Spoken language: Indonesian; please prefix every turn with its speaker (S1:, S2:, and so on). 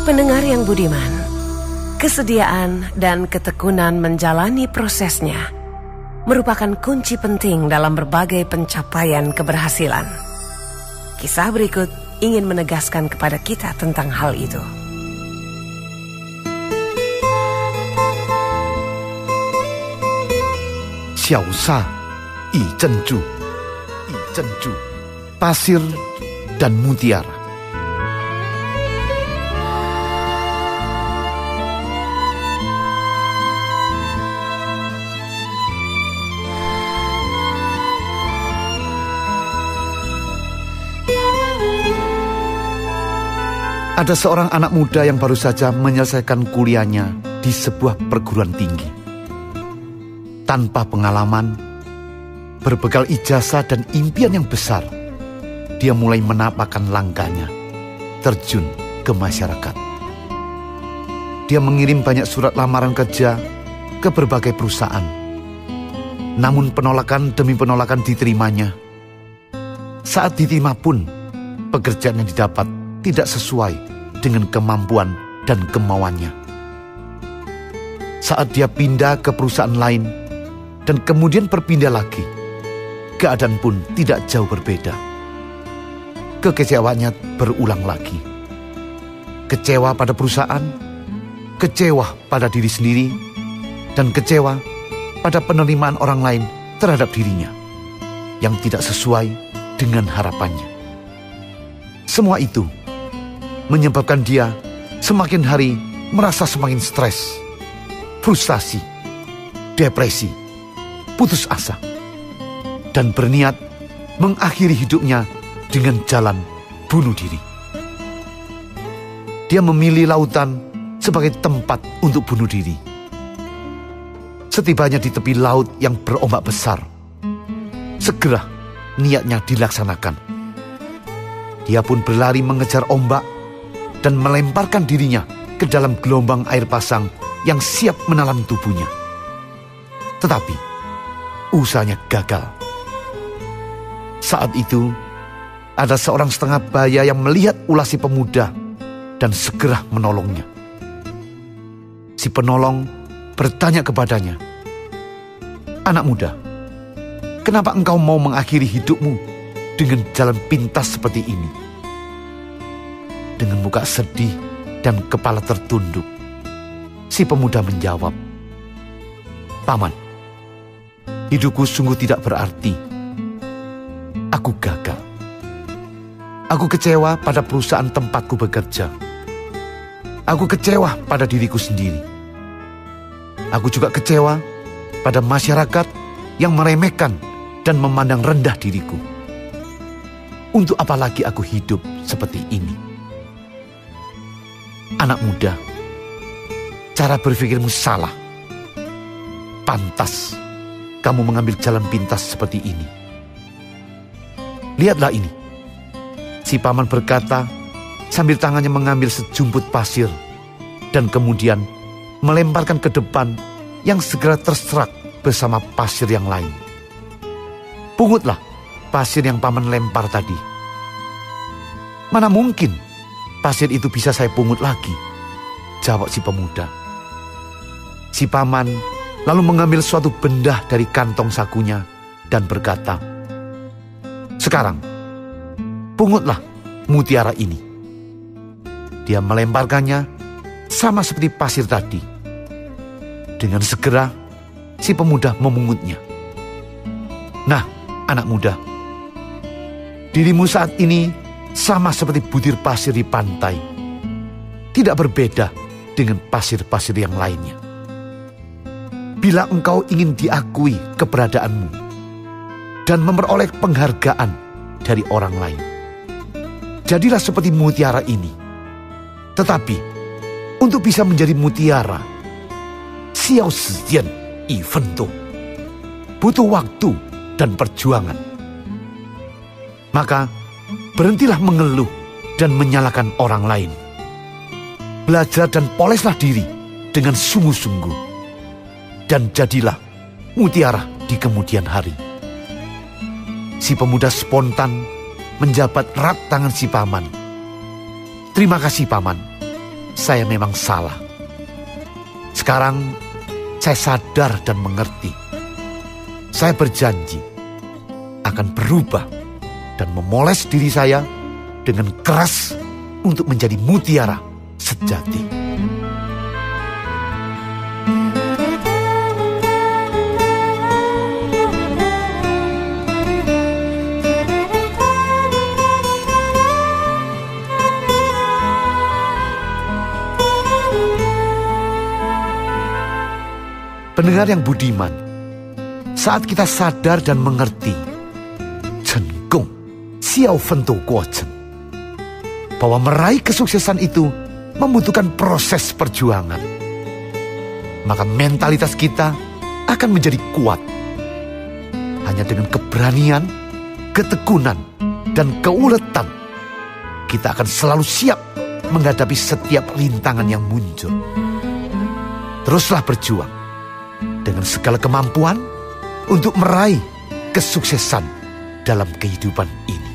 S1: Pendengar yang budiman, kesediaan dan ketekunan menjalani prosesnya merupakan kunci penting dalam berbagai pencapaian keberhasilan. Kisah berikut ingin menegaskan kepada kita tentang hal itu.
S2: Xiaosha, Yi Zhenju, pasir dan mutiara. Ada seorang anak muda yang baru saja menyelesaikan kuliahnya di sebuah perguruan tinggi. Tanpa pengalaman, berbekal ijazah dan impian yang besar, dia mulai menapakkan langkahnya, terjun ke masyarakat. Dia mengirim banyak surat lamaran kerja ke berbagai perusahaan. Namun penolakan demi penolakan diterimanya. Saat diterima pun, pekerjaan yang didapat tidak sesuai dengan kemampuan dan kemauannya. Saat dia pindah ke perusahaan lain dan kemudian berpindah lagi, keadaan pun tidak jauh berbeda. Kekecewaannya berulang lagi. Kecewa pada perusahaan, kecewa pada diri sendiri, dan kecewa pada penerimaan orang lain terhadap dirinya yang tidak sesuai dengan harapannya. Semua itu menyebabkan dia semakin hari merasa semakin stres, frustasi, depresi, putus asa, dan berniat mengakhiri hidupnya dengan jalan bunuh diri. Dia memilih lautan sebagai tempat untuk bunuh diri. Setibanya di tepi laut yang berombak besar, segera niatnya dilaksanakan. Dia pun berlari mengejar ombak dan melemparkan dirinya ke dalam gelombang air pasang yang siap menelan tubuhnya. Tetapi usahanya gagal. Saat itu ada seorang setengah baya yang melihat ulah si pemuda dan segera menolongnya. Si penolong bertanya kepadanya, "Anak muda, kenapa engkau mau mengakhiri hidupmu dengan jalan pintas seperti ini?" Dengan muka sedih dan kepala tertunduk, si pemuda menjawab, "Paman, hidupku sungguh tidak berarti. Aku gagal. Aku kecewa pada perusahaan tempatku bekerja. Aku kecewa pada diriku sendiri. Aku juga kecewa pada masyarakat yang meremehkan dan memandang rendah diriku. Untuk apa lagi aku hidup seperti ini? Anak muda, cara berpikirmu salah. Pantas kamu mengambil jalan pintas seperti ini. Lihatlah ini." Si paman berkata sambil tangannya mengambil sejumput pasir dan kemudian melemparkan ke depan yang segera terserak bersama pasir yang lain. "Pungutlah pasir yang paman lempar tadi." "Mana mungkin pasir itu bisa saya pungut lagi," jawab si pemuda. Si paman lalu mengambil suatu benda dari kantong sakunya dan berkata, "Sekarang, pungutlah mutiara ini." Dia melemparkannya sama seperti pasir tadi. Dengan segera, si pemuda memungutnya. Nah, anak muda, dirimu saat ini sama seperti butir pasir di pantai. Tidak berbeda dengan pasir-pasir yang lainnya. Bila engkau ingin diakui keberadaanmu dan memperoleh penghargaan dari orang lain, jadilah seperti mutiara ini. Tetapi untuk bisa menjadi mutiara, xiao shijian yi fengdou, butuh waktu dan perjuangan. Maka berhentilah mengeluh dan menyalahkan orang lain. Belajar dan poleslah diri dengan sungguh-sungguh, dan jadilah mutiara di kemudian hari. Si pemuda spontan menjabat erat tangan si paman. "Terima kasih, paman. saya memang salah. Sekarang saya sadar dan mengerti. Saya berjanji akan berubah dan memoles diri saya dengan keras untuk menjadi mutiara sejati. Pendengar yang budiman, saat kita sadar dan mengerti, Cengkung Xiao Fento Kuochen, bahwa meraih kesuksesan itu membutuhkan proses perjuangan, maka mentalitas kita akan menjadi kuat. Hanya dengan keberanian, ketekunan, dan keuletan, kita akan selalu siap menghadapi setiap rintangan yang muncul. Teruslah berjuang dengan segala kemampuan untuk meraih kesuksesan dalam kehidupan ini.